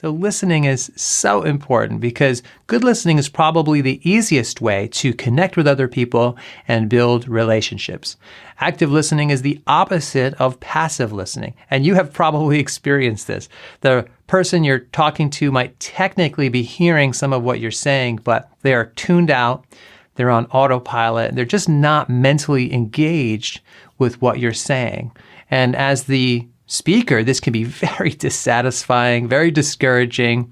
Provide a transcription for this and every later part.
So listening is so important because good listening is probably the easiest way to connect with other people and build relationships. Active listening is the opposite of passive listening, and you have probably experienced this. The person you're talking to might technically be hearing some of what you're saying, but they are tuned out, they're on autopilot, they're just not mentally engaged with what you're saying. And as the speaker, this can be very dissatisfying, very discouraging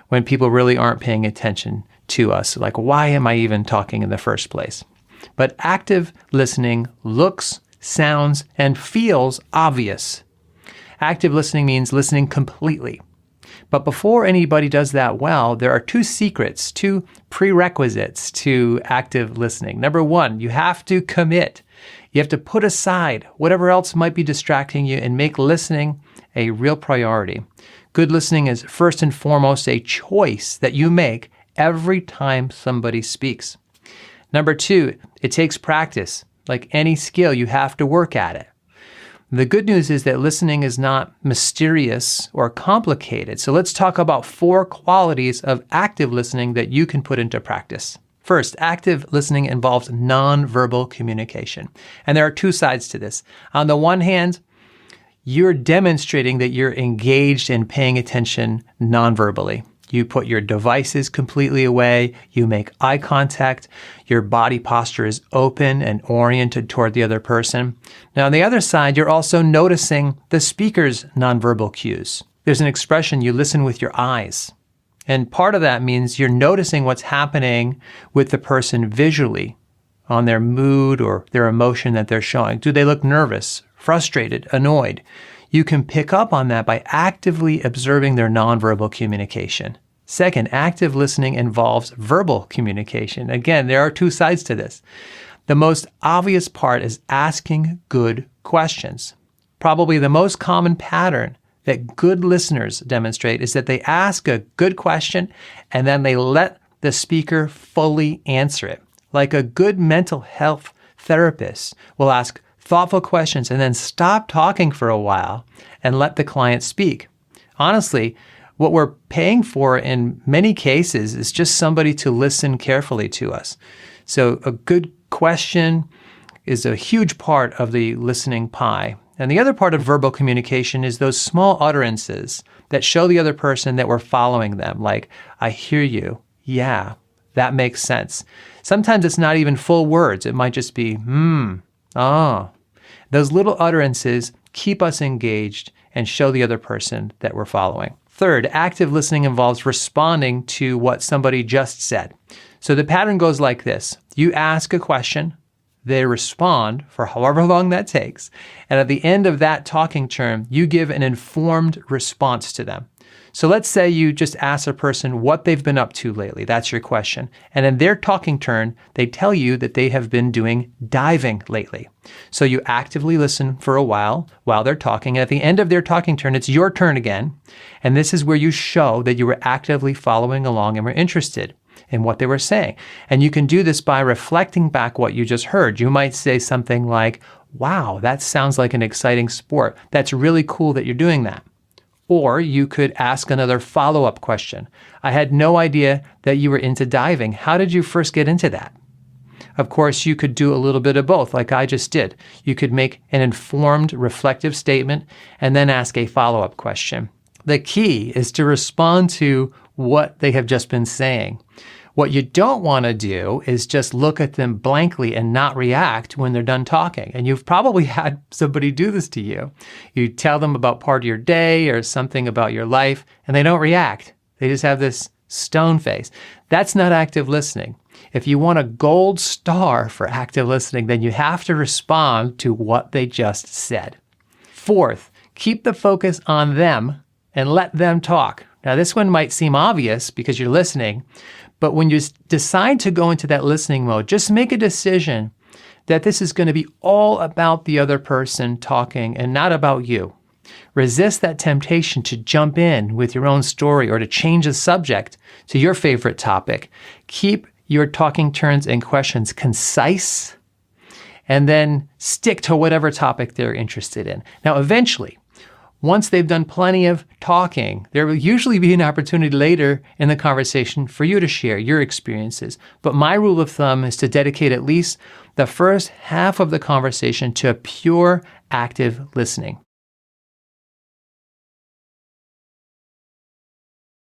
when people really aren't paying attention to us. Like, why am I even talking in the first place? But active listening looks, sounds, and feels obvious. Active listening means listening completely. But before anybody does that well, there are two secrets, two prerequisites to active listening. Number one, you have to commit. You have to put aside whatever else might be distracting you and make listening a real priority. Good listening is first and foremost a choice that you make every time somebody speaks. Number two, it takes practice. Like any skill, you have to work at it. The good news is that listening is not mysterious or complicated. So let's talk about 4 qualities of active listening that you can put into practice. First, active listening involves nonverbal communication. And there are 2 sides to this. On the one hand, you're demonstrating that you're engaged in paying attention nonverbally. You put your devices completely away, you make eye contact, your body posture is open and oriented toward the other person. Now, on the other side, you're also noticing the speaker's nonverbal cues. There's an expression, you listen with your eyes. And part of that means you're noticing what's happening with the person visually on their mood or their emotion that they're showing. Do they look nervous, frustrated, annoyed? You can pick up on that by actively observing their nonverbal communication. Second, active listening involves verbal communication. Again, there are 2 sides to this. The most obvious part is asking good questions. Probably the most common pattern that good listeners demonstrate is that they ask a good question and then they let the speaker fully answer it. Like a good mental health therapist will ask thoughtful questions and then stop talking for a while and let the client speak. Honestly, what we're paying for in many cases is just somebody to listen carefully to us. So a good question is a huge part of the listening pie. And the other part of verbal communication is those small utterances that show the other person that we're following them, like, I hear you, yeah, that makes sense. Sometimes it's not even full words. It might just be, oh. Those little utterances keep us engaged and show the other person that we're following. Third, active listening involves responding to what somebody just said. So the pattern goes like this. You ask a question, they respond for however long that takes, and at the end of that talking term, you give an informed response to them. So let's say you just ask a person what they've been up to lately. That's your question. And in their talking turn, they tell you that they have been doing diving lately. So you actively listen for a while they're talking. And at the end of their talking turn, it's your turn again. And this is where you show that you were actively following along and were interested in what they were saying. And you can do this by reflecting back what you just heard. You might say something like, wow, that sounds like an exciting sport. That's really cool that you're doing that. Or you could ask another follow-up question. I had no idea that you were into diving. How did you first get into that? Of course, you could do a little bit of both, like I just did. You could make an informed, reflective statement and then ask a follow-up question. The key is to respond to what they have just been saying. What you don't want to do is just look at them blankly and not react when they're done talking. And you've probably had somebody do this to you. You tell them about part of your day or something about your life, and they don't react. They just have this stone face. That's not active listening. If you want a gold star for active listening, then you have to respond to what they just said. Fourth, keep the focus on them and let them talk. Now, this one might seem obvious because you're listening, but when you decide to go into that listening mode, just make a decision that this is going to be all about the other person talking and not about you. Resist that temptation to jump in with your own story or to change the subject to your favorite topic. Keep your talking turns and questions concise and then stick to whatever topic they're interested in. Now, eventually, Once they've done plenty of talking, there will usually be an opportunity later in the conversation for you to share your experiences. But my rule of thumb is to dedicate at least the first half of the conversation to pure active listening.